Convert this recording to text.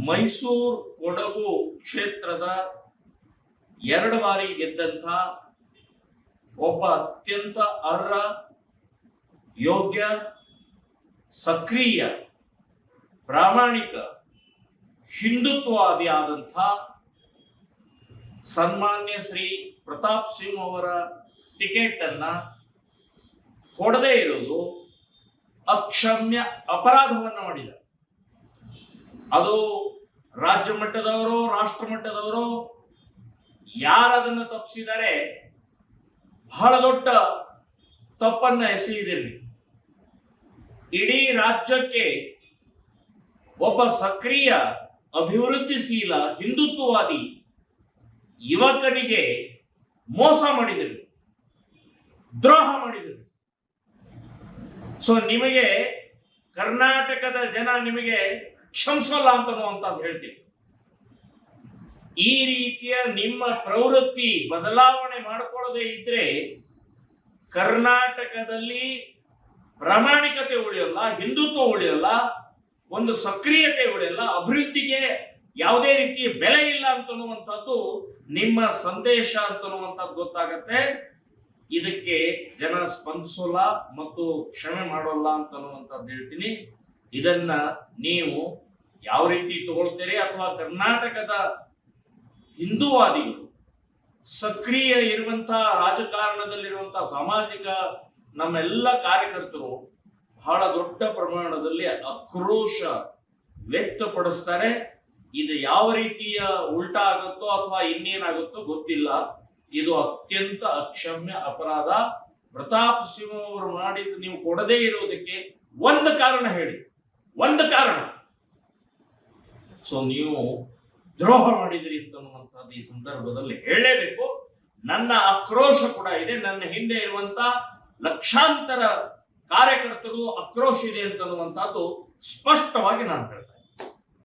ಮೈಸೂರು ಕೊಡಗು ಕ್ಷೇತ್ರದ 2 ಬಾರಿ ಗೆದ್ದಂಥ ಒಬ್ಬ ಅತ್ಯಂತ ಅರ್ಹ, ಯೋಗ್ಯ, ಸಕ್ರಿಯ, ಪ್ರಾಮಾಣಿಕ, ಹಿಂದುತ್ವವಾದಿ ಆದಂಥ ಸನ್ಮಾನ್ಯ ಶ್ರೀ ಪ್ರತಾಪ್ ಸಿಂಹ ಅವರ ಟಿಕೆಟ್ ಅನ್ನ ಕೊಡದೇ ಇರೋದು ಅಕ್ಷಮ್ಯ ಅಪರಾಧವನ್ನು ಮಾಡಿದ. ಅದು ರಾಜ್ಯ ಮಟ್ಟದವರು, ರಾಷ್ಟ್ರ ಮಟ್ಟದವರು ಯಾರದನ್ನು ತಪ್ಪಿಸಿದರೆ ಬಹಳ ದೊಡ್ಡ ತಪ್ಪನ್ನ ಎಸೆದಿರಲಿ. ಇಡೀ ರಾಜ್ಯಕ್ಕೆ ಒಬ್ಬ ಸಕ್ರಿಯ, ಅಭಿವೃದ್ಧಿಶೀಲ, ಹಿಂದುತ್ವವಾದಿ ಯುವಕನಿಗೆ ಮೋಸ ಮಾಡಿದರು, ದ್ರೋಹ ಮಾಡಿದರು. ಸೊ ನಿಮಗೆ ಕರ್ನಾಟಕದ ಜನ ನಿಮಗೆ ಕ್ಷಮಿಸಲ್ಲ ಅಂತ ಹೇಳ್ತೀವಿ. ಈ ರೀತಿಯ ನಿಮ್ಮ ಪ್ರವೃತ್ತಿ ಬದಲಾವಣೆ ಮಾಡಿಕೊಳ್ಳದೆ ಇದ್ರೆ ಕರ್ನಾಟಕದಲ್ಲಿ ಪ್ರಾಮಾಣಿಕತೆ ಉಳಿಯಲ್ಲ, ಹಿಂದುತ್ವ ಉಳಿಯಲ್ಲ, ಒಂದು ಸಕ್ರಿಯತೆ ಉಳಿಯಲ್ಲ, ಅಭಿವೃದ್ಧಿಗೆ ಯಾವುದೇ ರೀತಿಯ ಬೆಲೆ ಇಲ್ಲ ಅಂತನ್ನುವಂಥದ್ದು ನಿಮ್ಮ ಸಂದೇಶ ಅಂತನ್ನುವಂಥದ್ದು ಗೊತ್ತಾಗತ್ತೆ. ಇದಕ್ಕೆ ಜನ ಸ್ಪಂದಿಸೋಲ್ಲ ಮತ್ತು ಕ್ಷಮೆ ಮಾಡೋಲ್ಲ ಅಂತನ್ನುವಂಥದ್ದು ಹೇಳ್ತೀನಿ. ಇದನ್ನ ನೀವು ಯಾವ ರೀತಿ ತಗೊಳ್ತೀರಿ, ಅಥವಾ ಕರ್ನಾಟಕದ ಹಿಂದೂವಾದಿಗಳು, ಸಕ್ರಿಯ ಇರುವಂತಹ ರಾಜಕಾರಣದಲ್ಲಿರುವಂತಹ ಸಾಮಾಜಿಕ ನಮ್ಮೆಲ್ಲ ಕಾರ್ಯಕರ್ತರು ಬಹಳ ದೊಡ್ಡ ಪ್ರಮಾಣದಲ್ಲಿ ಆಕ್ರೋಶ ವ್ಯಕ್ತಪಡಿಸ್ತಾರೆ. ಇದು ಯಾವ ರೀತಿಯ ಉಲ್ಟಾ ಆಗುತ್ತೋ ಅಥವಾ ಇನ್ನೇನಾಗುತ್ತೋ ಗೊತ್ತಿಲ್ಲ. ಇದು ಅತ್ಯಂತ ಅಕ್ಷಮ್ಯ ಅಪರಾಧ. ಪ್ರತಾಪ್ ಸಿಂಹ ಅವರು ಮಾಡಿದ್ದು ನೀವು ಕೊಡದೇ ಇರೋದಕ್ಕೆ ಒಂದು ಕಾರಣ ಹೇಳಿ, ಒಂದು ಕಾರಣ. ಸೊ ನೀವು ದ್ರೋಹ ಮಾಡಿದಿರಿ ಅಂತನ್ನುವಂಥದ್ದು ಈ ಸಂದರ್ಭದಲ್ಲಿ ಹೇಳಲೇಬೇಕು. ನನ್ನ ಆಕ್ರೋಶ ಕೂಡ ಇದೆ, ನನ್ನ ಹಿಂದೆ ಇರುವಂತ ಲಕ್ಷಾಂತರ ಕಾರ್ಯಕರ್ತರು ಆಕ್ರೋಶ ಇದೆ ಅಂತನ್ನುವಂಥದ್ದು ಸ್ಪಷ್ಟವಾಗಿ ನಾನು ಹೇಳ್ತೇನೆ.